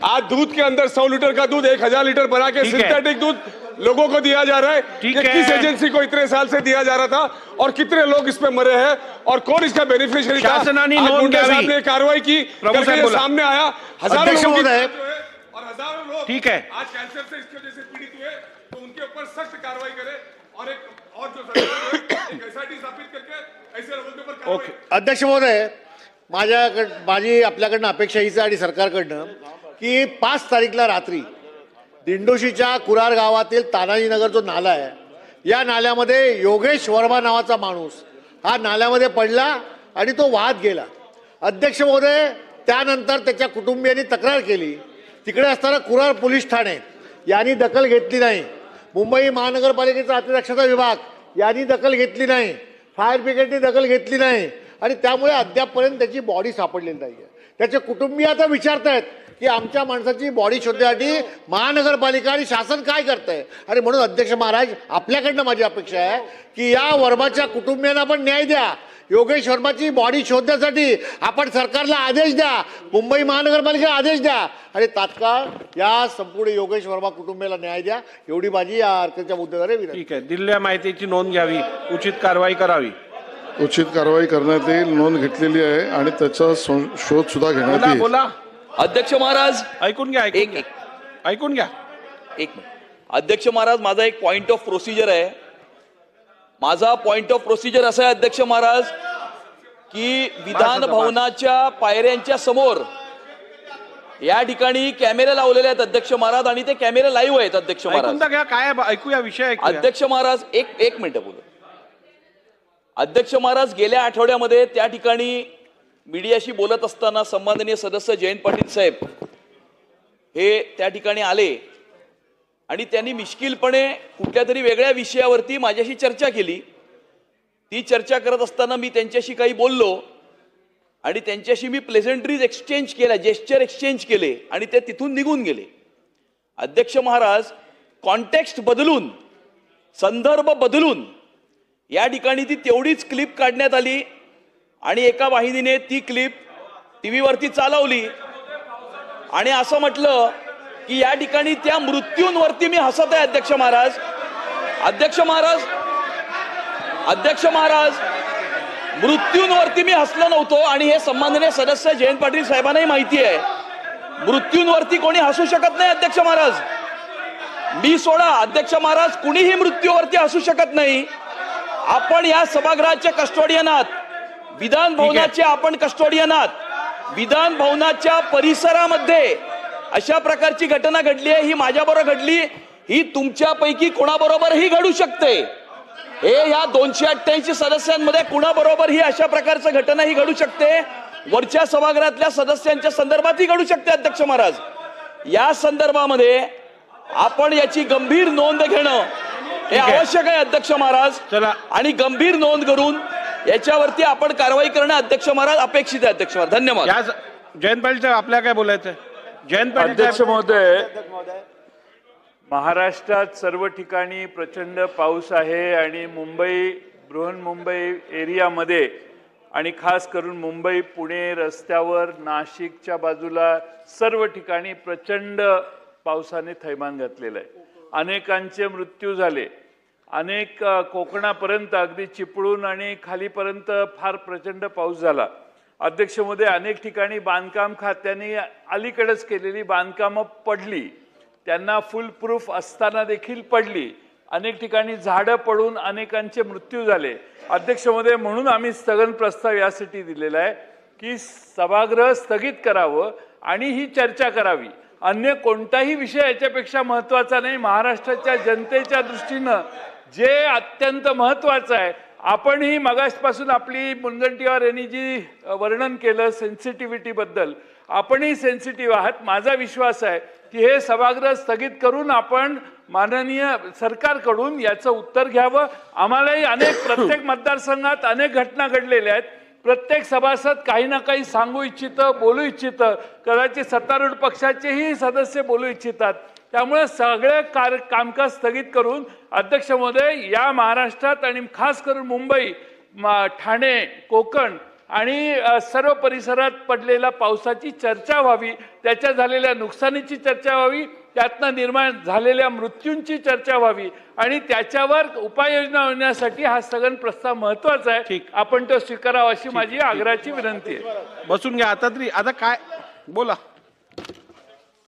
आज दूध के अंदर 100 लीटर का दूध 1000 लीटर बना के सिंथेटिक दूध लोगों को दिया जा रहा है। ये किस एजेंसी को इतने साल से दिया जा रहा था और कितने लोग इसमें मरे हैं और कौन इसका बेनिफिशियरी था? मुंडे साहब ने कार्रवाई की, करके सामने आया, हजारों लोग और हजारों लोग ठीक है आज कैंसर से इसकी वजह से पीड़ित हुए, तो उनके ऊपर सख्त कार्रवाई करे और जो सरकार एक एसआईटी स्थापित करके ऐसे लोगों के ऊपर कार्रवाई। अध्यक्ष महोदय, माझी आपल्याकडनं अपेक्षा हीच आहे आणि सरकारकडनं की 5 तारीखला रात्री दिंडोशीच्या कुरार गावातील तानाजीनगर जो नाला आहे, या नाल्यामध्ये योगेश वर्मा नावाचा माणूस हा नाल्यामध्ये पडला आणि तो वाहत गेला। अध्यक्ष महोदय, त्यानंतर त्याच्या कुटुंबियांनी तक्रार केली, तिकडे असताना कुरार पोलीस ठाणे यांनी दखल घेतली नाही, मुंबई महानगरपालिकेचा अतिदक्षता विभाग यांनी दखल घेतली नाही, फायर ब्रिगेडने दखल घेतली नाही आणि त्यामुळे अद्यापपर्यंत त्याची बॉडी सापडलेली नाही आहे। त्याचे कुटुंबीय आता विचारतायत की आमच्या माणसाची बॉडी शोधण्यासाठी महानगरपालिका आणि शासन काय करतंय? आणि म्हणून अध्यक्ष महाराज, आपल्याकडनं माझी अपेक्षा आहे की या वर्माच्या कुटुंबियांना पण न्याय द्या। योगेश वर्माची बॉडी शोधण्यासाठी आपण सरकारला आदेश द्या, मुंबई महानगरपालिकेला आदेश द्या आणि तात्काळ या संपूर्ण योगेश वर्मा कुटुंबियाला न्याय द्या, एवढी माझी या अर्जाच्या मुद्द्याद्वारे विनंती। ठीक आहे, दिलेल्या माहितीची नोंद घ्यावी, उचित कारवाई करावी। उचित कारवाई करण्यात येईल, नोंद घेतलेली आहे आणि त्याचा शोध सुद्धा घेण्यात येईल। बोला अध्यक्ष महाराज, ऐकून घ्या, ऐकून घ्या। एक मिनिट अध्यक्ष महाराज, माझा एक पॉइंट ऑफ प्रोसिजर आहे। माझा पॉइंट ऑफ प्रोसिजर असा आहे अध्यक्ष महाराज की विधान भवनाच्या पायऱ्यांच्या समोर या ठिकाणी कॅमेरे लावलेले आहेत अध्यक्ष महाराज आणि ते कॅमेरे लाईव्ह आहेत अध्यक्ष महाराज। काय ऐकूया विषय अध्यक्ष महाराज, एक मिनिट बोलू। अध्यक्ष महाराज, गेल्या आठवड्यामध्ये त्या ठिकाणी मीडियाशी बोलत असताना सन्माननीय सदस्य जयंत पाटील साहेब हे त्या ठिकाणी आले आणि त्यांनी मिश्किलपणे कुठल्या तरी वेगळ्या विषयावरती माझ्याशी चर्चा केली। ती चर्चा करत असताना मी त्यांच्याशी काही बोललो आणि त्यांच्याशी मी प्लेझेंटरीज एक्सचेंज केल्या, जेस्चर एक्सचेंज केले आणि ते तिथून निघून गेले। अध्यक्ष महाराज, कॉन्टेक्स्ट बदलून, संदर्भ बदलून या ठिकाणी ती तेवढीच क्लिप काढण्यात आली आणि एका वाहिनीने ती क्लिप टीव्हीवरती चालवली आणि असं म्हटलं की या ठिकाणी त्या मृत्यूंवरती मी हसत आहे। अध्यक्ष महाराज, अध्यक्ष महाराज, अध्यक्ष महाराज, मृत्यूंवरती मी हसलो नव्हतो आणि हे सन्माननीय सदस्य जयंत पाटील साहेबांनाही माहिती आहे। मृत्यूंवरती कोणी हसू शकत नाही अध्यक्ष महाराज, मी सोडा अध्यक्ष महाराज, कुणीही मृत्यूवरती हसू शकत नाही। आपण या सभागृहाचे कस्टोडियन आहात, विधान भवनाचे आपण कस्टोडियन आहात। विधान भवनाच्या परिसरामध्ये अशा प्रकारची घटना घडली आहे, ही माझ्याबरोबर घडली, ही तुमच्यापैकी कोणाबरोबरही घडू शकते। हे या 288 सदस्यांमध्ये कुणाबरोबर ही अशा प्रकारची घटना ही घडू शकते, वरच्या सभागृहातल्या सदस्यांच्या संदर्भातही घडू शकते। अध्यक्ष महाराज, या संदर्भामध्ये आपण याची गंभीर नोंद घेणं हे आवश्यक आहे अध्यक्ष महाराज, आणि गंभीर नोंद करून याच्यावरती आपण कारवाई करणं अध्यक्ष महाराज अपेक्षित आहे। अध्यक्ष महाराज, धन्यवाद। जयंत पाटील साहेब, आपल्या काय बोलायचं? जयंत पाटील अध्यक्ष महोदय, महाराष्ट्रात सर्व ठिकाणी प्रचंड पाऊस आहे आणि मुंबई, बृहन्मुंबई एरियामध्ये आणि खास करून मुंबई पुणे रस्त्यावर, नाशिकच्या बाजूला सर्व ठिकाणी प्रचंड पावसाने थैमान घातलेलं आहे। अनेकांचे मृत्यू झाले, अनेक कोकणापर्यंत अगदी चिपळूण आणि खालीपर्यंत फार प्रचंड पाऊस झाला। अध्यक्ष महोदय, अनेक ठिकाणी बांधकाम खात्याने अलीकडेच केलेली बांधकामं पडली, त्यांना फुल प्रूफ असताना देखील पडली, अनेक ठिकाणी झाडं पडून अनेकांचे मृत्यू झाले। अध्यक्ष महोदय, म्हणून आम्ही स्थगन प्रस्ताव यासाठी दिलेला आहे की सभागृह स्थगित करावं आणि ही चर्चा करावी। अन्य कोणताही विषय याच्यापेक्षा महत्त्वाचा नाही। महाराष्ट्राच्या जनतेच्या दृष्टीनं जे अत्यंत महत्त्वाचं आहे, आपणही मगासपासून आपली मुनगंटीवार यांनी जी वर्णन केलं सेन्सिटिव्हिटीबद्दल, आपणही सेन्सिटिव्ह आहात। माझा विश्वास आहे की हे सभागृह स्थगित करून आपण माननीय सरकारकडून याचं उत्तर घ्यावं। आम्हालाही प्रत्येक मतदारसंघात अनेक घटना घडलेल्या आहेत, प्रत्येक सभासद काही ना काही सांगू इच्छितं, बोलू इच्छितं, कदाचित सत्तारूढ पक्षाचेही सदस्य बोलू इच्छितात। त्यामुळे सगळे कामकाज स्थगित करून अध्यक्ष महोदय, या महाराष्ट्रात आणि खास करून मुंबई, ठाणे, कोकण आणि सर्व परिसरात पडलेल्या पावसाची चर्चा व्हावी, त्याच्या झालेल्या नुकसानीची चर्चा व्हावी, त्यातनं निर्माण झालेल्या मृत्यूंची चर्चा व्हावी आणि त्याच्यावर उपाययोजना होण्यासाठी हा स्थगन प्रस्ताव महत्वाचा आहे. ठीक. आपण तो स्वीकारावा अशी माझी आग्रहाची विनंती आहे. बसून घ्या आता तरी. आता काय बोला.